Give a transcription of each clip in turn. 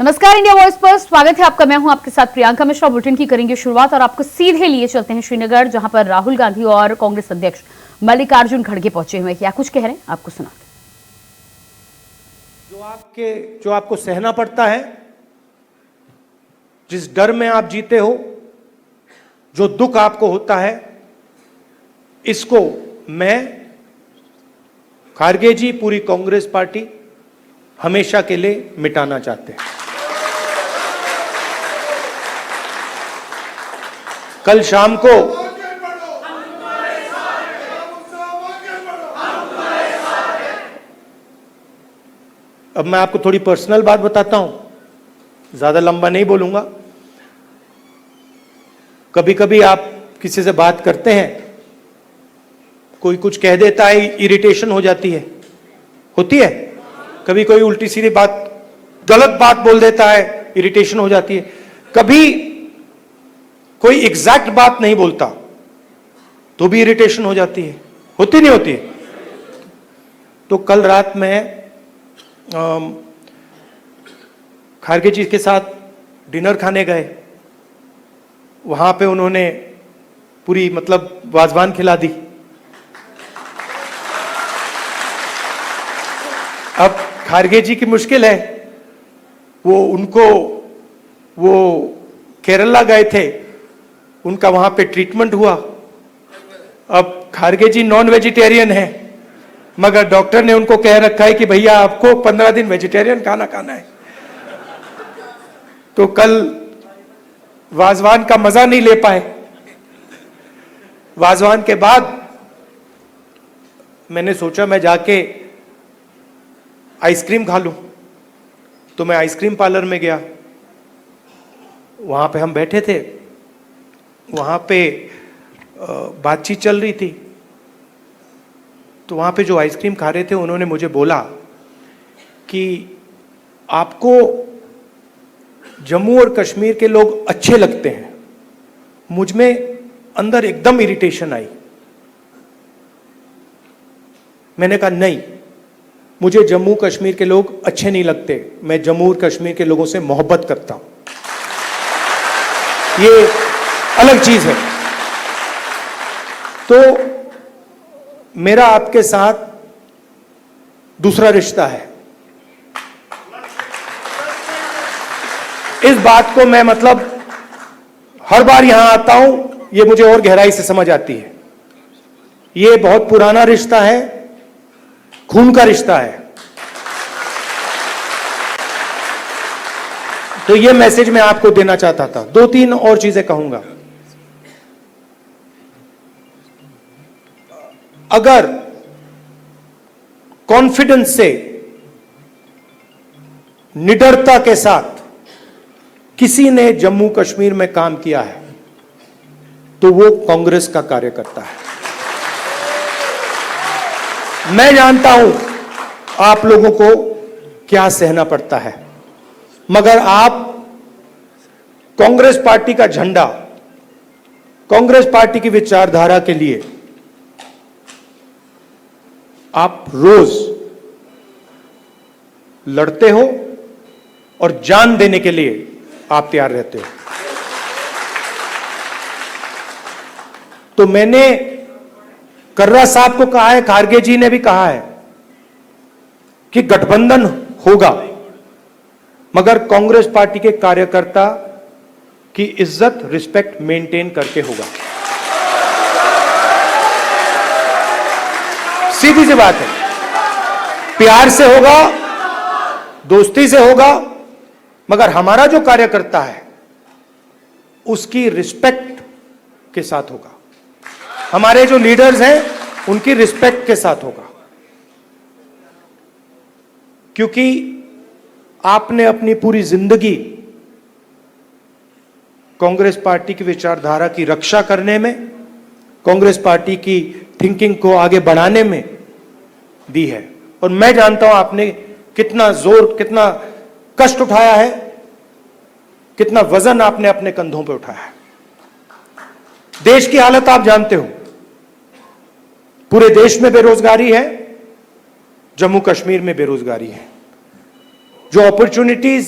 नमस्कार, India voice पर स्वागत है आपका। मैं हूं आपके साथ प्रियंका मिश्रा। बुलेटिन की करेंगे शुरुआत और आपको सीधे लिए चलते हैं श्रीनगर, जहां पर राहुल गांधी और कांग्रेस अध्यक्ष मल्लिकार्जुन खड़गे पहुंचे हुए हैं। क्या कुछ कह रहे हैं आपको सुनाते हैं। जो आपको सहना पड़ता है, जिस डर में आप जीते हो, जो दुख आपको होता है, इसको मैं, खारगे जी, पूरी कांग्रेस पार्टी हमेशा के लिए मिटाना चाहते हैं। कल शाम को अब मैं आपको थोड़ी पर्सनल बात बताता हूं, ज्यादा लंबा नहीं बोलूंगा। कभी कभी आप किसी से बात करते हैं, कोई कुछ कह देता है, इरिटेशन हो जाती है, होती है। कभी कोई उल्टी सीधी बात, गलत बात बोल देता है, इरिटेशन हो जाती है। कभी कोई एग्जैक्ट बात नहीं बोलता तो भी इरिटेशन हो जाती है, होती नहीं होती। तो कल रात में खारगे जी के साथ डिनर खाने गए। वहां पे उन्होंने पूरी वाजवान खिला दी। अब खारगे जी की मुश्किल है, वो केरला गए थे, उनका वहां पे ट्रीटमेंट हुआ। अब खारगे जी नॉन वेजिटेरियन है, मगर डॉक्टर ने उनको कह रखा है कि भैया आपको 15 दिन वेजिटेरियन खाना खाना है। तो कल वाजवान का मजा नहीं ले पाए। वाजवान के बाद मैंने सोचा मैं जाके आइसक्रीम खा लूं, तो मैं आइसक्रीम पार्लर में गया। वहां पे हम बैठे थे, वहां पे बातचीत चल रही थी। तो वहां पे जो आइसक्रीम खा रहे थे, उन्होंने मुझे बोला कि आपको जम्मू और कश्मीर के लोग अच्छे लगते हैं। मुझ में अंदर एकदम इरिटेशन आई। मैंने कहा नहीं, मुझे जम्मू कश्मीर के लोग अच्छे नहीं लगते, मैं जम्मू और कश्मीर के लोगों से मोहब्बत करता हूं, ये अलग चीज है। तो मेरा आपके साथ दूसरा रिश्ता है। इस बात को मैं हर बार यहां आता हूं, ये मुझे और गहराई से समझ आती है। ये बहुत पुराना रिश्ता है, खून का रिश्ता है। तो ये मैसेज मैं आपको देना चाहता था। 2-3 और चीजें कहूंगा। अगर कॉन्फिडेंस से, निडरता के साथ किसी ने जम्मू कश्मीर में काम किया है, तो वो कांग्रेस का कार्यकर्ता है। मैं जानता हूं आप लोगों को क्या सहना पड़ता है, मगर आप कांग्रेस पार्टी का झंडा, कांग्रेस पार्टी की विचारधारा के लिए आप रोज लड़ते हो और जान देने के लिए आप तैयार रहते हो। तो मैंने कर्रा साहब को कहा है, खारगे जी ने भी कहा है कि गठबंधन होगा, मगर कांग्रेस पार्टी के कार्यकर्ता की इज्जत, रिस्पेक्ट मेंटेन करके होगा। सीधी सी बात है, प्यार से होगा, दोस्ती से होगा, मगर हमारा जो कार्यकर्ता है उसकी रिस्पेक्ट के साथ होगा। हमारे जो लीडर्स हैं उनकी रिस्पेक्ट के साथ होगा। क्योंकि आपने अपनी पूरी जिंदगी कांग्रेस पार्टी की विचारधारा की रक्षा करने में, कांग्रेस पार्टी की थिंकिंग को आगे बढ़ाने में दी है। और मैं जानता हूं आपने कितना जोर, कितना कष्ट उठाया है, कितना वजन आपने अपने कंधों पे उठाया है। देश की हालत आप जानते हो, पूरे देश में बेरोजगारी है, जम्मू कश्मीर में बेरोजगारी है। जो अपॉर्चुनिटीज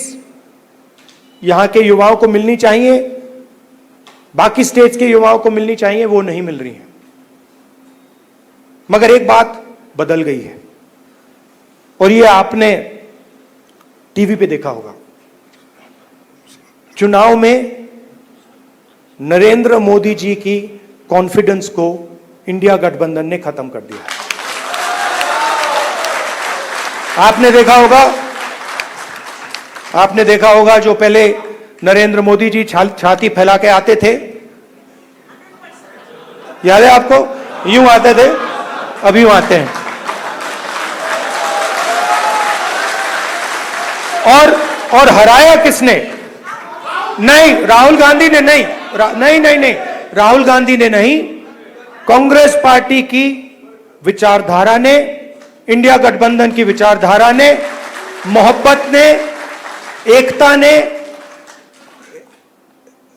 यहां के युवाओं को मिलनी चाहिए, बाकी स्टेट्स के युवाओं को मिलनी चाहिए, वो नहीं मिल रही है। मगर एक बात बदल गई है और ये आपने टीवी पे देखा होगा। चुनाव में नरेंद्र मोदी जी की कॉन्फिडेंस को इंडिया गठबंधन ने खत्म कर दिया। आपने देखा होगा जो पहले नरेंद्र मोदी जी छाती फैला के आते थे, याद है आपको? यूं आते थे, अब यूं आते हैं। और हराया किसने? नहीं, राहुल गांधी ने नहीं, नहीं, राहुल गांधी ने नहीं, कांग्रेस पार्टी की विचारधारा ने, इंडिया गठबंधन की विचारधारा ने, मोहब्बत ने, एकता ने,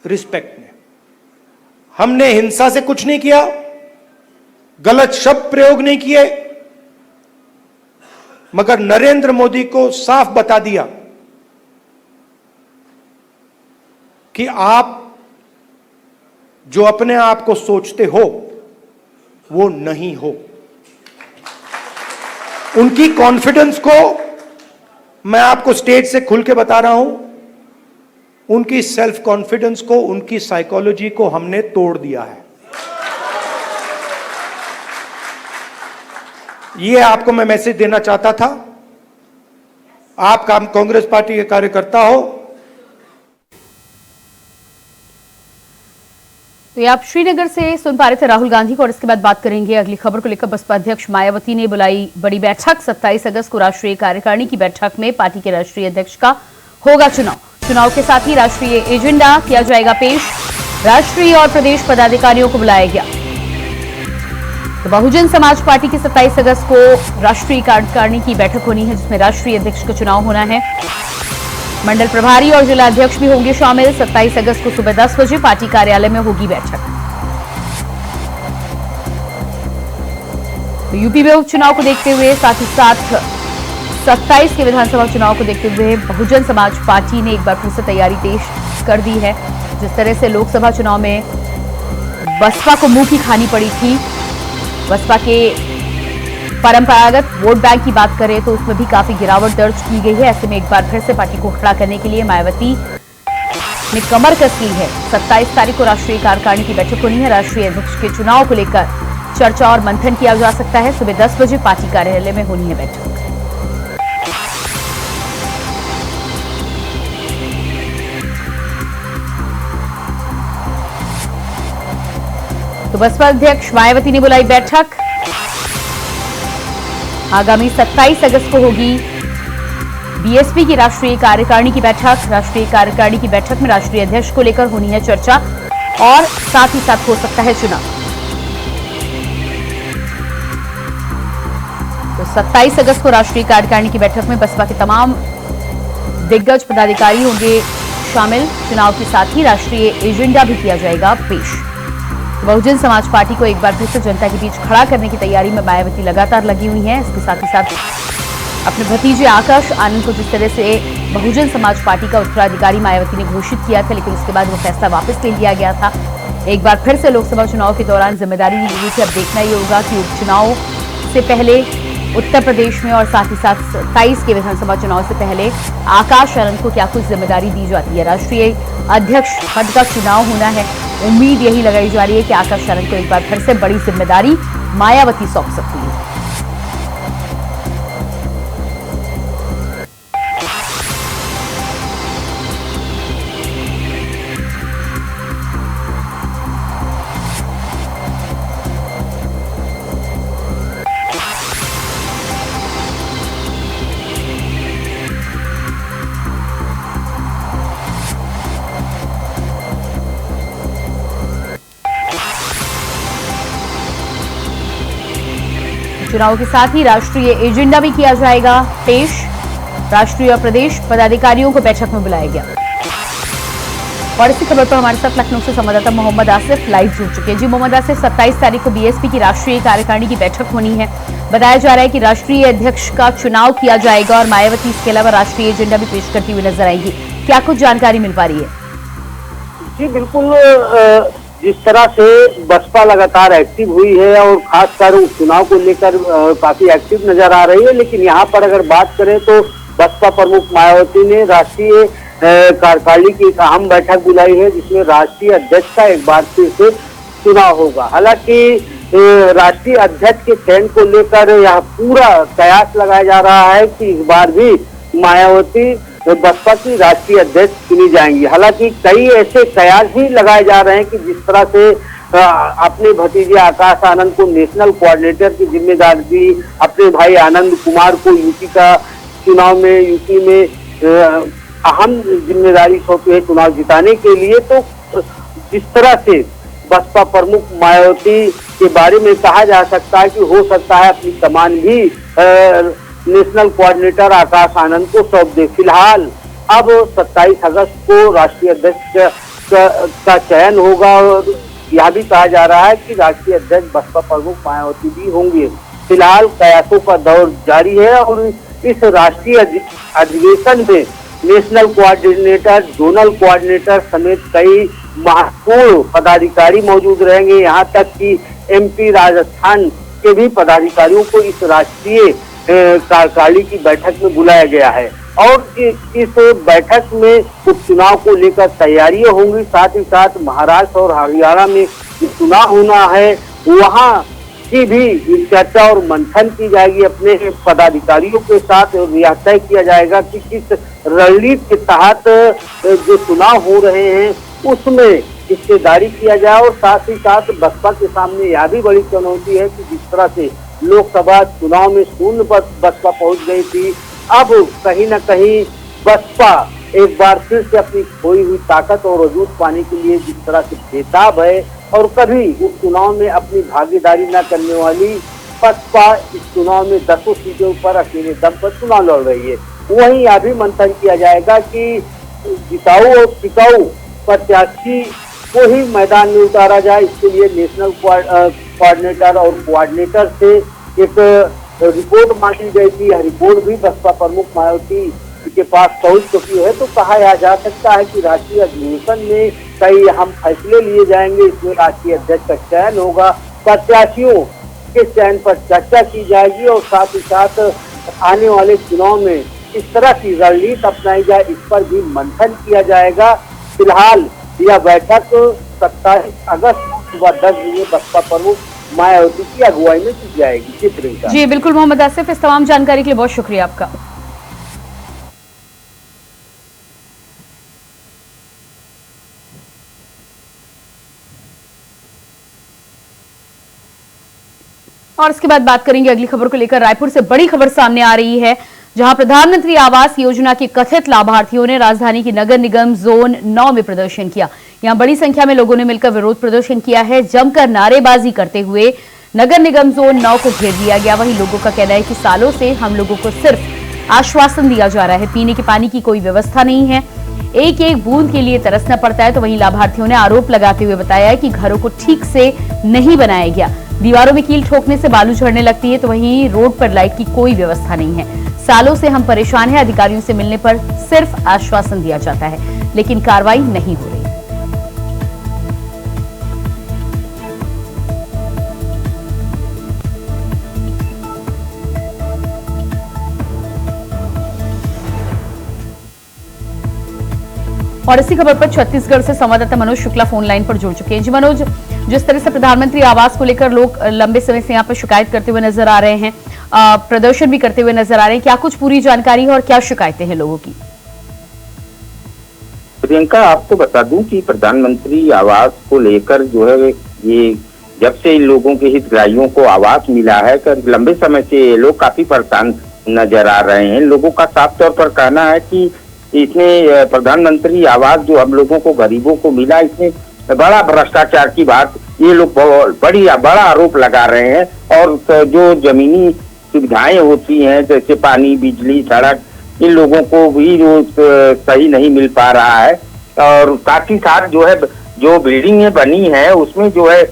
रिस्पेक्ट ने। हमने हिंसा से कुछ नहीं किया, गलत शब्द प्रयोग नहीं किए, मगर नरेंद्र मोदी को साफ बता दिया कि आप जो अपने आप को सोचते हो वो नहीं हो। उनकी कॉन्फिडेंस को मैं आपको स्टेज से खुल के बता रहा हूं, उनकी सेल्फ कॉन्फिडेंस को, उनकी साइकोलॉजी को हमने तोड़ दिया है। ये आपको मैं मैसेज देना चाहता था। आप कांग्रेस पार्टी के कार्यकर्ता हो। तो ये आप श्रीनगर से सुन पा रहे थे राहुल गांधी को, और इसके बाद बात करेंगे अगली खबर को लेकर। बसपा अध्यक्ष मायावती ने बुलाई बड़ी बैठक। 27 अगस्त को राष्ट्रीय कार्यकारिणी की बैठक में पार्टी के राष्ट्रीय अध्यक्ष का होगा चुनाव के साथ ही राष्ट्रीय एजेंडा किया जाएगा पेश। राष्ट्रीय और प्रदेश पदाधिकारियों को बुलाया गया। तो बहुजन समाज पार्टी की 27 अगस्त को राष्ट्रीय कार्यकारिणी की बैठक होनी है, जिसमें राष्ट्रीय अध्यक्ष का चुनाव होना है। मंडल प्रभारी और जिला अध्यक्ष भी होंगे शामिल। 27 अगस्त को सुबह 10 बजे पार्टी कार्यालय में होगी बैठक। तो यूपी में उपचुनाव को देखते हुए, साथ ही साथ 27 के विधानसभा चुनाव को देखते हुए बहुजन समाज पार्टी ने एक बार फिर से तैयारी तेज कर दी है। जिस तरह से लोकसभा चुनाव में बसपा को मुंह की खानी पड़ी थी, बसपा के परंपरागत वोट बैंक की बात करें तो उसमें भी काफी गिरावट दर्ज की गई है। ऐसे में एक बार फिर से पार्टी को खड़ा करने के लिए मायावती ने कमर कस ली है। 27 तारीख को राष्ट्रीय कार्यकारिणी की बैठक होनी है। राष्ट्रीय अध्यक्ष के चुनाव को लेकर चर्चा और मंथन किया जा सकता है। सुबह 10 बजे पार्टी कार्यालय में होनी है बैठक। तो बसपा अध्यक्ष मायावती ने बुलाई बैठक। आगामी 27 अगस्त को होगी बीएसपी की राष्ट्रीय कार्यकारिणी की बैठक। राष्ट्रीय कार्यकारिणी की बैठक में राष्ट्रीय अध्यक्ष को लेकर होनी है चर्चा और साथ ही साथ हो सकता है चुनाव। तो 27 अगस्त को राष्ट्रीय कार्यकारिणी की बैठक में बसपा के तमाम दिग्गज पदाधिकारी होंगे शामिल। चुनाव के साथ ही राष्ट्रीय एजेंडा भी किया जाएगा पेश। बहुजन समाज पार्टी को एक बार फिर से जनता के बीच खड़ा करने की तैयारी में मायावती लगातार लगी हुई हैं। इसके साथ ही साथ अपने भतीजे आकाश आनंद को जिस तरह से बहुजन समाज पार्टी का उत्तराधिकारी मायावती ने घोषित किया था, लेकिन उसके बाद वो फैसला वापस ले लिया गया था। एक बार फिर से लोकसभा चुनाव के दौरान जिम्मेदारी ली गई थी। अब देखना ही होगा कि उपचुनाव से पहले उत्तर प्रदेश में और साथ ही साथ 27 के विधानसभा चुनाव से पहले आकाश आनंद को क्या कुछ जिम्मेदारी दी जाती है। राष्ट्रीय अध्यक्ष पद का चुनाव होना है। उम्मीद यही लगाई जा रही है कि आकाश आनंद को एक बार फिर से बड़ी जिम्मेदारी मायावती सौंप सकती है। चुनाव के साथ ही राष्ट्रीय एजेंडा भी किया जाएगा पेश। राष्ट्रीय और प्रदेश पदाधिकारियों को बैठक में बुलाया गया। और इसी खबर पर हमारे साथ लखनऊ से संवाददाता मोहम्मद आसिफ लाइव जुड़ चुके हैं। जी मोहम्मद आसिफ, 27 तारीख को बीएसपी की राष्ट्रीय कार्यकारिणी की बैठक होनी है। बताया जा रहा है कि राष्ट्रीय अध्यक्ष का चुनाव किया जाएगा और मायावती इसके अलावा राष्ट्रीय एजेंडा भी पेश करती हुई नजर आएंगी। क्या कुछ जानकारी मिल पा रही है? जी बिल्कुल, जिस तरह से बसपा लगातार एक्टिव हुई है और खासकर उपचुनाव को लेकर काफी एक्टिव नजर आ रही है, लेकिन यहाँ पर अगर बात करें तो बसपा प्रमुख मायावती ने राष्ट्रीय कार्यकारिणी की एक अहम बैठक बुलाई है, जिसमें राष्ट्रीय अध्यक्ष का एक बार फिर से चुनाव होगा। हालांकि राष्ट्रीय अध्यक्ष के चयन को लेकर यह पूरा कयास लगाया जा रहा है कि इस बार भी मायावती बसपा की राष्ट्रीय अध्यक्ष चुनी जाएंगी। हालांकि कई ऐसे कयास भी लगाए जा रहे हैं कि जिस तरह से अपने भतीजे आकाश आनंद को नेशनल कोऑर्डिनेटर की जिम्मेदारी दी, अपने भाई आनंद कुमार को यूपी का चुनाव में यूपी में अहम जिम्मेदारी सौंपी है चुनाव जिताने के लिए। तो जिस तरह से बसपा प्रमुख मायावती के बारे में कहा जा सकता है कि हो सकता है अपनी कमान भी नेशनल कोऑर्डिनेटर आकाश आनंद को सौंप दे। फिलहाल अब 27 अगस्त को राष्ट्रीय अध्यक्ष का चयन होगा और यह भी कहा जा रहा है कि राष्ट्रीय अध्यक्ष बसपा प्रमुख मायावती भी होंगे। फिलहाल कयासों का दौर जारी है और इस राष्ट्रीय अधिवेशन में नेशनल कोऑर्डिनेटर, जोनल कोऑर्डिनेटर समेत कई महत्वपूर्ण पदाधिकारी मौजूद रहेंगे। यहाँ तक कि एमपी राजस्थान के भी पदाधिकारियों को इस राष्ट्रीय कार्यकारिणी की बैठक में बुलाया गया है और इस बैठक में उपचुनाव को लेकर तैयारियां होंगी। साथ ही साथ महाराष्ट्र और हरियाणा में जो चुनाव होना है वहां की भी चर्चा और मंथन की जाएगी अपने पदाधिकारियों के साथ और यह तय किया जाएगा कि किस रणनीति के तहत जो चुनाव हो रहे हैं उसमें हिस्सेदारी किया जाए। और साथ ही साथ बसपा के सामने यह भी बड़ी चुनौती है कि जिस तरह से लोकसभा चुनाव में शून्य पर बसपा पहुंच गई थी, अब कहीं न कहीं बसपा एक बार फिर से अपनी खोई हुई ताकत और वजूद पाने के लिए जिस तरह से बेताब है और कभी उस चुनाव में अपनी भागीदारी न करने वाली बसपा इस चुनाव में 10 सीटों पर अकेले दम पर चुनाव लड़ रही है। वहीं यह भी मंथन किया जाएगा कि जिताऊ और टिकाऊ प्रत्याशी को ही मैदान में उतारा जाए। इसके लिए नेशनल कोऑर्डिनेटर और कोऑर्डिनेटर से एक रिपोर्ट मांगी गई थी। यह रिपोर्ट भी बसपा प्रमुख मायावती के पास पहुंच चुकी है। तो कहा जा सकता है कि राष्ट्रीय अधिवेशन में कई अहम फैसले लिए जाएंगे। इसमें राष्ट्रीय अध्यक्ष का चयन होगा, प्रत्याशियों के चयन पर चर्चा की जाएगी और साथ ही साथ आने वाले चुनाव में इस तरह की रणनीति अपनाई जाए इस पर भी मंथन किया जाएगा। फिलहाल यह बैठक 27 अगस्त सुबह 10 बजे बसपा प्रमुख मायावती की अगुवाई में की जाएगी। जी बिल्कुल मोहम्मद आसिफ, इस तमाम जानकारी के लिए बहुत शुक्रिया आपका। और इसके बाद बात करेंगे अगली खबर को लेकर। रायपुर से बड़ी खबर सामने आ रही है, जहां प्रधानमंत्री आवास योजना के कथित लाभार्थियों ने राजधानी की नगर निगम जोन 9 में प्रदर्शन किया। यहां बड़ी संख्या में लोगों ने मिलकर विरोध प्रदर्शन किया है। जमकर नारेबाजी करते हुए नगर निगम जोन 9 को घेर दिया गया। वहीं लोगों का कहना है कि सालों से हम लोगों को सिर्फ आश्वासन दिया जा रहा है, पीने के पानी की कोई व्यवस्था नहीं है, एक एक बूंद के लिए तरसना पड़ता है। तो वहीं लाभार्थियों ने आरोप लगाते हुए बताया है कि घरों को ठीक से नहीं बनाया गया, दीवारों में कील ठोकने से बालू झड़ने लगती है। तो वहीं रोड पर लाइट की कोई व्यवस्था नहीं है। सालों से हम परेशान हैं, अधिकारियों से मिलने पर सिर्फ आश्वासन दिया जाता है लेकिन कार्रवाई नहीं हो रही। और इसी खबर पर छत्तीसगढ़ से संवाददाता मनोज शुक्ला फोन लाइन पर जुड़ चुके हैं। जी मनोज, जिस तरह से प्रधानमंत्री आवास को लेकर लोग लंबे समय से यहाँ पर शिकायत करते हुए नजर आ रहे हैं, प्रदर्शन भी करते हुए नजर आ रहे हैं, क्या कुछ पूरी जानकारी है और क्या शिकायतें हैं लोगों की? प्रियंका, आपको बता दूं कि प्रधानमंत्री आवास को लेकर जो है ये जब से इन लोगों के हितग्राहियों को आवास मिला है कर लंबे समय से ये लोग काफी परेशान नजर आ रहे हैं। लोगों का साफ तौर पर कहना है कि इसमें प्रधानमंत्री आवास जो हम लोगों को गरीबों को मिला, इसमें बड़ा भ्रष्टाचार की बात ये लोग बड़ा आरोप लगा रहे हैं। और जो जमीनी सुविधाएं होती हैं जैसे पानी, बिजली, सड़क, इन लोगों को भी सही नहीं मिल पा रहा है। और साथ ही साथ जो है जो बिल्डिंगें बनी हैं उसमें जो है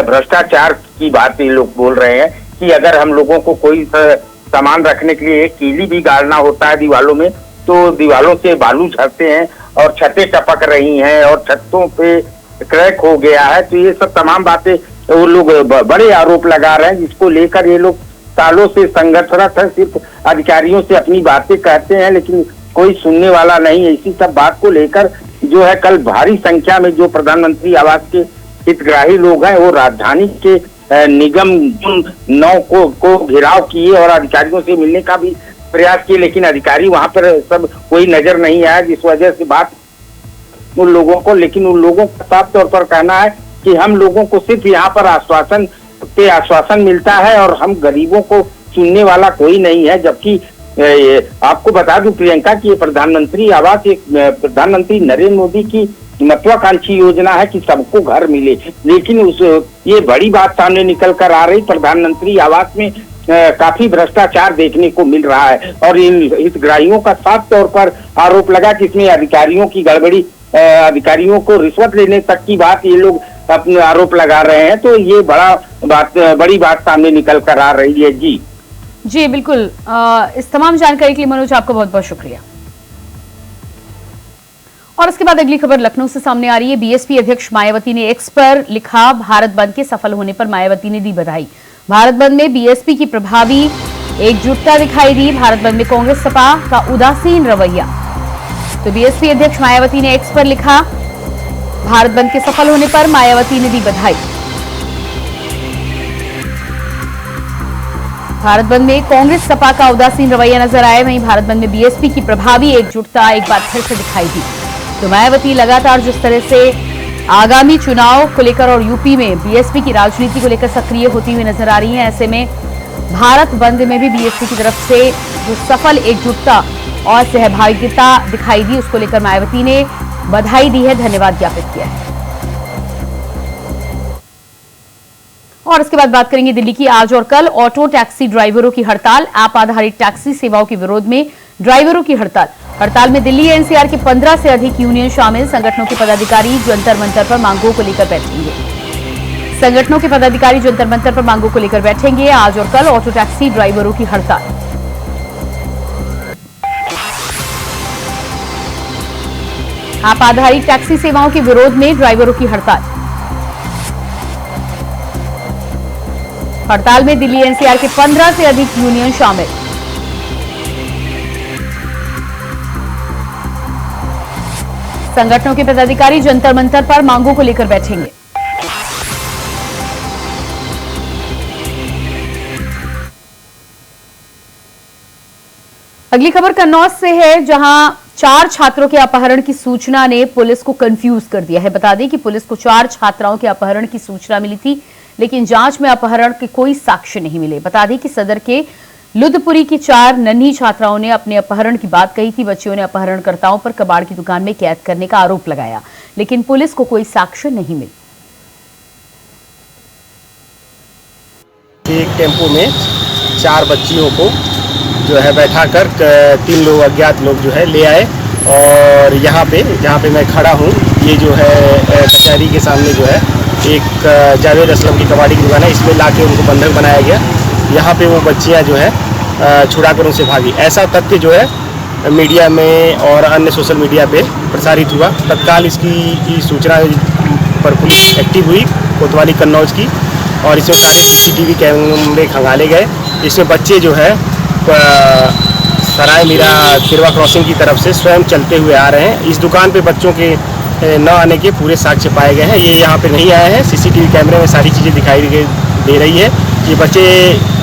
भ्रष्टाचार की बात ये लोग बोल रहे हैं कि अगर हम लोगों को कोई सामान रखने के लिए एक कीली भी गाड़ना होता है दीवारों में तो दीवारों से बालू झड़ते हैं और छतें टपक रही हैं और छतों पे क्रैक हो गया है। तो ये सब तमाम बातें वो लोग बड़े आरोप लगा रहे हैं, जिसको लेकर ये लोग सालों से संघर्षरत है। सिर्फ अधिकारियों से अपनी बातें कहते हैं लेकिन कोई सुनने वाला नहीं है। इसी सब बात को लेकर जो है कल भारी संख्या में जो प्रधानमंत्री आवास के हितग्राही लोग हैं वो राजधानी के निगम 9 को घेराव किए और अधिकारियों से मिलने का भी प्रयास किए, लेकिन अधिकारी वहां पर सब कोई नजर नहीं आया, जिस वजह से बात उन लोगों को, लेकिन उन लोगों का साफ तौर पर कहना है कि हम लोगों को सिर्फ यहाँ पर आश्वासन मिलता है और हम गरीबों को सुनने वाला कोई नहीं है। जबकि आपको बता दूं प्रियंका कि ये प्रधानमंत्री आवास एक प्रधानमंत्री नरेंद्र मोदी की महत्वाकांक्षी योजना है कि सबको घर मिले, लेकिन ये बड़ी बात सामने निकल कर आ रही, प्रधानमंत्री आवास में काफी भ्रष्टाचार देखने को मिल रहा है और इन हितग्राहियों का साफ तौर पर आरोप लगा कि इसमें अधिकारियों की गड़बड़ी, अधिकारियों को रिश्वत लेने तक की बात ये लोग अपने आरोप लगा रहे हैं। तो ये बड़ी बात सामने निकल कर आ रही है। जी बिल्कुल। इस तमाम जानकारी के लिए मनोज आपका बहुत बहुत शुक्रिया। और इसके बाद अगली खबर लखनऊ से सामने आ रही है। बीएसपी अध्यक्ष मायावती ने एक्स पर लिखा, भारत बंद के सफल होने पर मायावती ने दी बधाई। भारत बंद में बीएसपी की प्रभावी एकजुटता दिखाई दी। भारत बंद में कांग्रेस सपा का उदासीन रवैया। तो बीएसपी अध्यक्ष मायावती ने एक्स पर लिखा, भारत बंद के सफल होने पर मायावती ने दी बधाई। भारत बंद में कांग्रेस सपा का उदासीन रवैया नजर आया, वहीं भारत बंद में बीएसपी की प्रभावी एकजुटता एक बार फिर से दिखाई दी। तो मायावती लगातार जिस तरह से आगामी चुनाव को लेकर और यूपी में बीएसपी की राजनीति को लेकर सक्रिय होती हुई नजर आ रही हैं, ऐसे में भारत बंद में भी बीएसपी की तरफ से जो सफल एकजुटता और सहभागिता दिखाई दी, उसको लेकर मायावती ने बधाई दी है, धन्यवाद ज्ञापित किया है। और इसके बाद बात करेंगे दिल्ली की। आज और कल ऑटो टैक्सी ड्राइवरों की हड़ताल, ऐप आधारित टैक्सी सेवाओं के विरोध में ड्राइवरों की हड़ताल। हड़ताल में दिल्ली एनसीआर के 15 से अधिक यूनियन शामिल। संगठनों के पदाधिकारी जंतर मंतर पर मांगों को लेकर बैठेंगे। संगठनों के पदाधिकारी जंतर मंतर पर मांगों को लेकर बैठेंगे। आज और कल ऑटो टैक्सी ड्राइवरों की हड़ताल। ऐप आधारित टैक्सी सेवाओं के विरोध में ड्राइवरों की हड़ताल। हड़ताल में दिल्ली एनसीआर के 15 से अधिक यूनियन शामिल। संगठनों के पदाधिकारी जंतर मंतर पर मांगों को लेकर बैठेंगे। अगली खबर कन्नौज से है, जहां 4 छात्रों के अपहरण की सूचना ने पुलिस को कंफ्यूज कर दिया है। बता दें कि पुलिस को 4 छात्राओं के अपहरण की सूचना मिली थी, लेकिन जांच में अपहरण के कोई साक्ष्य नहीं मिले। बता दें कि सदर के लुधपुरी की 4 नन्ही छात्राओं ने अपने अपहरण की बात कही थी। बच्चियों ने अपहरणकर्ताओं पर कबाड़ की दुकान में कैद करने का आरोप लगाया, लेकिन पुलिस को कोई साक्ष्य नहीं मिले। एक टेम्पो में 4 बच्चियों को जो है बैठाकर 3 लोग अज्ञात लोग जो है ले आए और यहाँ पे जहाँ पे मैं खड़ा हूँ, ये जो है कचहरी के सामने जो है एक जावेद असलम की कबाड़ी की दुकान है, इसमें लाके उनको बंधक बनाया गया। यहाँ पे वो बच्चियाँ जो है छुड़ाकर उनसे भागी। ऐसा तथ्य जो है मीडिया में और अन्य सोशल मीडिया पे प्रसारित हुआ। तत्काल इसकी सूचना पर पुलिस एक्टिव हुई कोतवाली कन्नौज की और इसमें सारे CCTV कैमरे खंगाले गए। इसमें बच्चे जो है सराय मीरा तिरवा क्रॉसिंग की तरफ से स्वयं चलते हुए आ रहे हैं। इस दुकान पे बच्चों के न आने के पूरे साक्ष्य पाए गए हैं। ये यहाँ पे नहीं आए हैं। CCTV कैमरे में सारी चीज़ें दिखाई दे रही है। ये बच्चे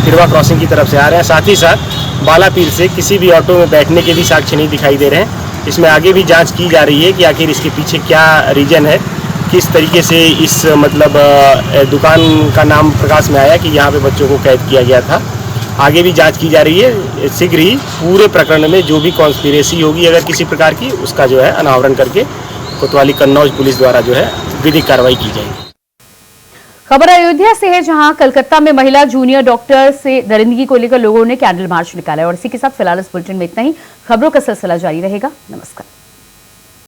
तिरवा क्रॉसिंग की तरफ से आ रहे हैं। साथ ही साथ बालापीर से किसी भी ऑटो में बैठने के भी साक्ष्य नहीं दिखाई दे रहे हैं। इसमें आगे भी जांच की जा रही है कि आखिर इसके पीछे क्या रीजन है, किस तरीके से इस मतलब दुकान का नाम प्रकाश में आया कि यहाँ पे बच्चों को कैद किया गया था। आगे भी जांच की जा रही है। शीघ्र ही पूरे प्रकरण में जो भी कॉन्स्पिरेसी होगी अगर किसी प्रकार की, उसका जो है अनावरण करके कोतवाली कन्नौज पुलिस द्वारा जो है विधिक कार्रवाई की जाएगी। खबर अयोध्या से है, जहां कलकत्ता में महिला जूनियर डॉक्टर से दरिंदगी को लेकर लोगों ने कैंडल मार्च निकाला। और इसी के साथ फिलहाल इस बुलेटिन में इतना ही। खबरों का सिलसिला जारी रहेगा। नमस्कार।